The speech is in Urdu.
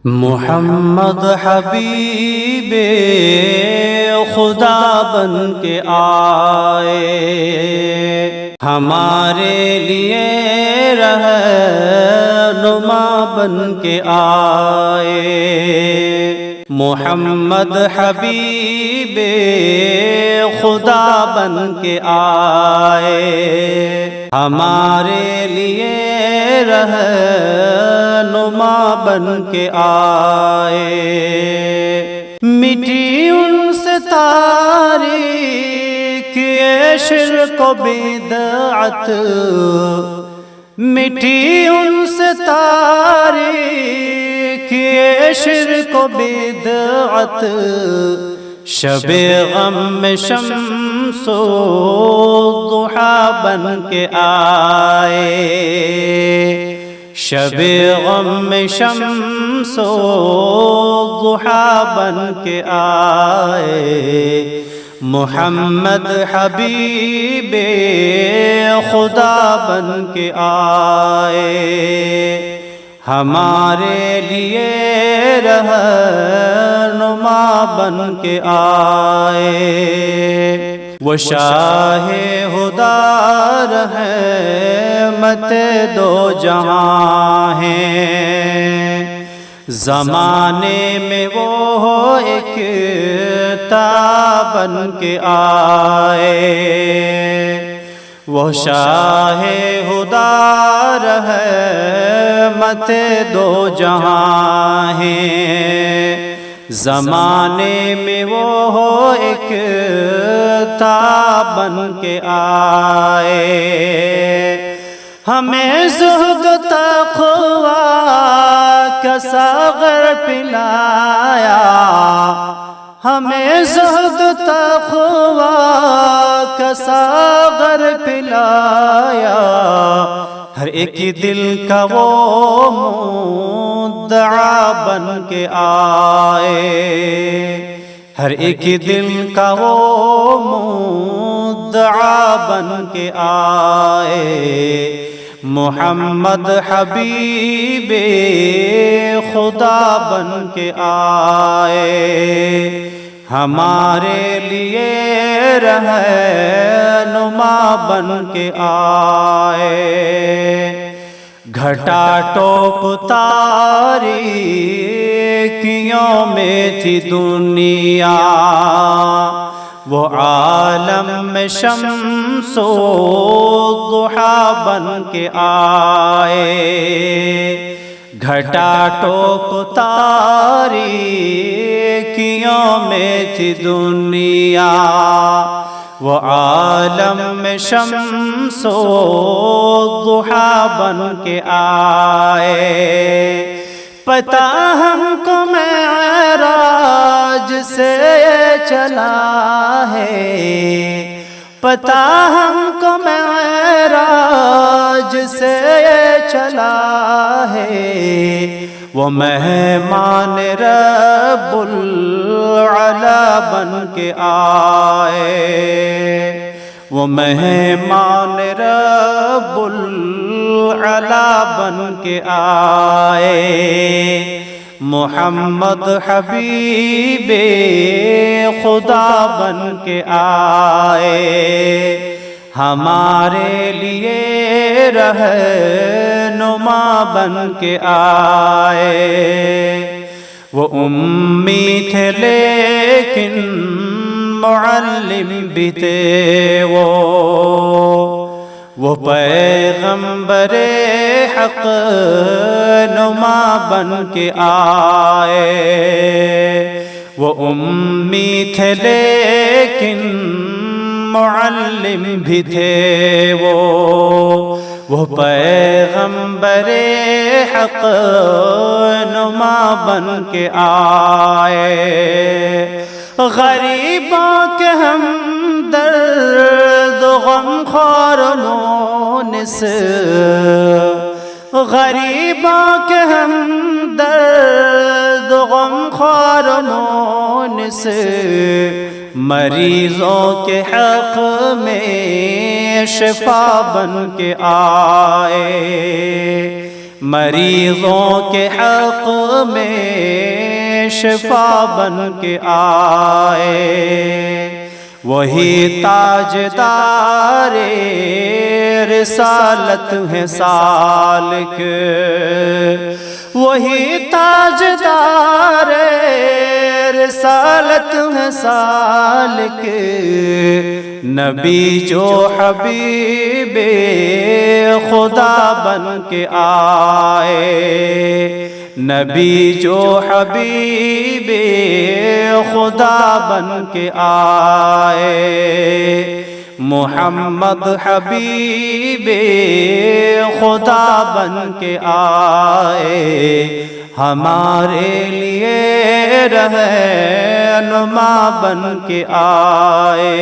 محمد حبیب خدا بن کے آئے، ہمارے لیے رہنما بن کے آئے۔ محمد حبیب خدا بن کے آئے، ہمارے لیے رہنما بن کے آئے۔ مٹی ان سے تاریخ شرک و بدعت، مٹی ان سے تاریخ شرک و بدعت، شب غم میں شمس و ضحیٰ بن کے آئے، شب غم میں شمس و ضحیٰ بن کے آئے۔ محمد حبیب خدا بن کے آئے، ہمارے لیے رہنما بن کے آئے۔ وہ شاہ خدا رحمت دو جہاں ہیں، زمانے میں وہ ایک بن کے آئے۔ وہ شاہ خدا رحمت دو جہاں ہیں، زمانے میں وہ ایک بن کے آئے۔ ہمیں زہد تقویٰ کا ساغر پلایا، ہمیں زہد تقویٰ کا ساغر پلایا، ہر ایک دل کا وہ مدعا بن کے آئے، ہر ایک دل کا وہ مدعا بن کے آئے۔ محمد حبیب خدا بن کے آئے، ہمارے لیے رہنما بن کے آئے۔ گھٹا ٹوپ تاریکیوں میں تھی دنیا، وہ عالم میں شمس و ضحیٰ بن کے آئے۔ گھٹا ٹوپ تاریکیوں میں تھی دنیا، وہ عالم میں شمس و ضحیٰ بن کے آئے۔ پتہ ہم کو معراج سے چلا ہے، پتہ ہم کو معراج سے چلا ہے، وہ مہمان رب العلا بن کے آئے، وہ مہمان رب العلا بن کے آئے۔ محمد حبیب خدا بن کے آئے، ہمارے لیے رہنما بن کے آئے۔ وہ امی تھے لیکن معلم بھی تھے، وہ پیغمبر حق نما بن کے آئے۔ وہ امی تھے لیکن معلم بھی تھے، وہ پیغمبر حق نما بن کے آئے۔ غریبوں کے ہمدرد غم خوار مونس، غریبوں کے ہمدرد غم خوار مونس، مریضوں کے حق میں شفا بن کے آئے، مریضوں کے حق میں شفا بن کے آئے، وہی تاجدار رسالت ہے سالک، وہی تاجدار رسالت ہے سالک، نبی جو حبیب خدا بن کے آئے، نبی جو حبیب خدا بن کے آئے، محمد حبیب خدا بن کے آئے، ہمارے لیے رہنما بن کے آئے۔